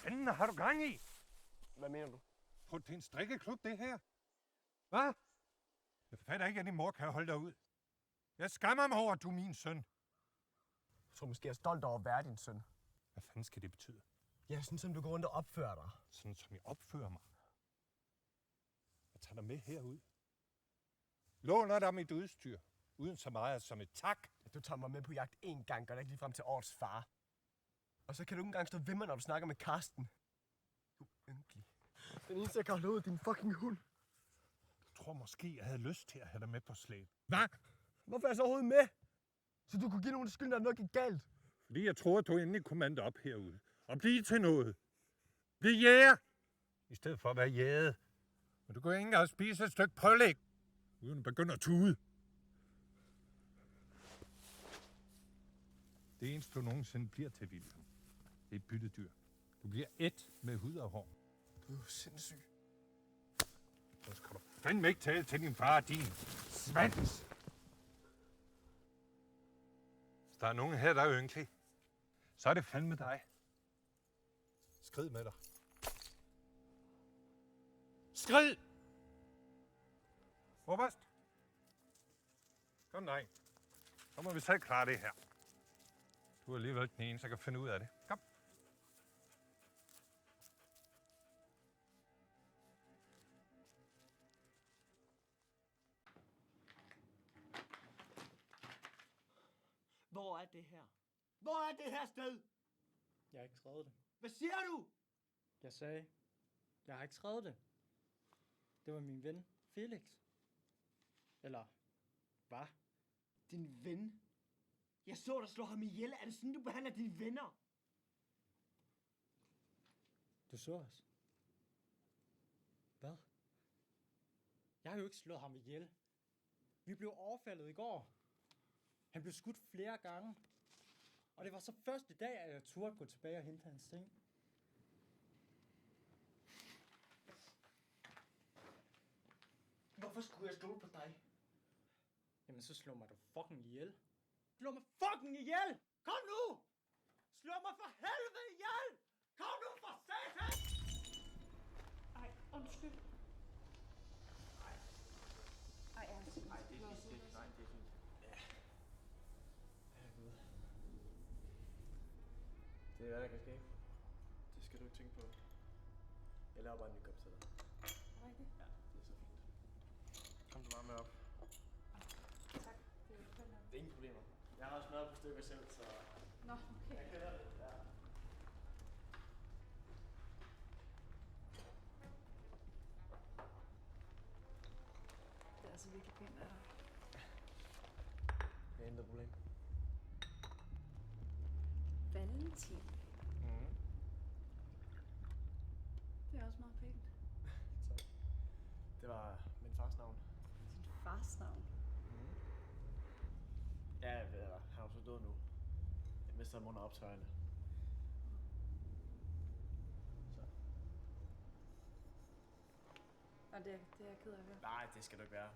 fanden har du gang i? Hvad mener du? Prøv, det er en strikkeklub, det her. Hvad? Jeg fatter ikke, at din mor kan holde dig ud. Jeg skammer mig over, at du er min søn. Jeg tror måske, jeg er stolt over at være din søn. Hvad fanden skal det betyde? Ja, sådan som du går rundt og opfører dig. Sådan som jeg opfører mig. Jeg tager dig med herud. Låner dig mit udstyr, uden så meget som et tak. Du tager mig med på jagt én gang, gør det ikke lige frem til årets far. Og så kan du ikke engang stå ved mig, når du snakker med Karsten. Du er ynkelig. Den eneste, jeg kan holde ud, din fucking hund. Jeg tror måske, jeg havde lyst til at have dig med på slæb. Hvad? Hvorfor er jeg så overhovedet med? Så du kunne give nogen skyld, når noget gik galt. Fordi jeg troede, at du endelig kunne mande op herude. Og blive til noget. Bliv jæger. I stedet for at være jæget. Men du kan ikke engang spise et stykke pålæg, uden at begynde at tude. Det eneste, du nogensinde bliver til, William, det er et byttedyr. Du bliver et med hud og hår. Du er jo sindssyg. Så skal du fandme ikke tale til din far, din svans. Hvis der er nogen her, der er ynkelig, så er det fandme dig. Skrid med dig. Skrid! Oberst. Kom nej. Så må vi selv klare det her. Du er alligevel den eneste, der kan finde ud af det. Kom. Hvor er det her? Hvor er det her sted? Jeg har ikke skrevet det. Hvad siger du? Jeg sagde, jeg har ikke skrevet det. Det var min ven, Felix. Eller, hvad? Din ven? Jeg så dig slå ham ihjel. Er det sådan, du behandler dine venner? Du så os. Hvad? Jeg har jo ikke slået ham ihjel. Vi blev overfaldet i går. Han blev skudt flere gange. Og det var så første dag, at jeg turde gå tilbage og hente hans ting. Hvorfor skulle jeg stole på dig? Jamen, så slå mig da fucking ihjel. Slå mig fucking ihjel! Kom nu! Slå mig for helvede ihjel! Kom nu for satan! Ej, undskyld. Ej, jeg er Nej, det er fint. Nej, det er fint. Herregud. Det er hvad der kan ske. Det skal du ikke tænke på. Jeg laver bare en ny kop til dig. Rigtigt? Ja, det er så fint. Kom du bare med op. Tak. Det er jo spændende. Det er ingen problemer. Jeg har også smadret på stykker selv, så Nå, okay. jeg kender det. Ja. Det er altså virkelig pænt af dig. Det er intet problem. Valentin. Mhm. Det er også meget pænt. Tak. Det var min fars navn. Din fars navn. Ja, jeg ved det. Han er jo så død nu. Jeg mistede ham under optøjerne. Så. Og det er jeg ked af at høre. Nej, det skal du ikke være.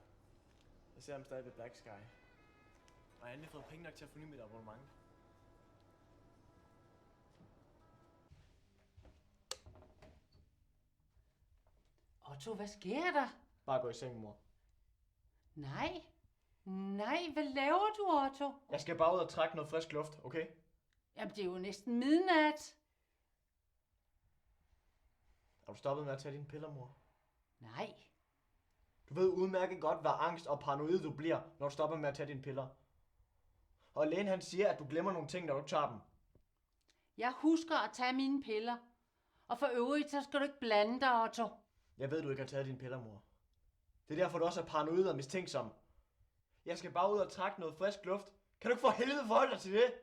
Jeg ser ham stadig ved Black Sky. Og jeg har endelig fået penge nok til at forny mit abonnement. Otto, hvad sker der? Bare gå i seng, mor. Nej. Nej, hvad laver du, Otto? Jeg skal bare ud og trække noget frisk luft, okay? Jamen, det er jo næsten midnat. Er du stoppet med at tage dine piller, mor? Nej. Du ved udmærket godt, hvad angst og paranoid du bliver, når du stopper med at tage dine piller. Og lægen han siger, at du glemmer nogle ting, når du tager dem. Jeg husker at tage mine piller. Og for øvrigt, så skal du ikke blande dig, Otto. Jeg ved, du ikke har taget dine piller, mor. Det er derfor, du også er paranoid og mistænksom. Jeg skal bare ud og trække noget frisk luft. Kan du ikke for helvede forholde dig til det?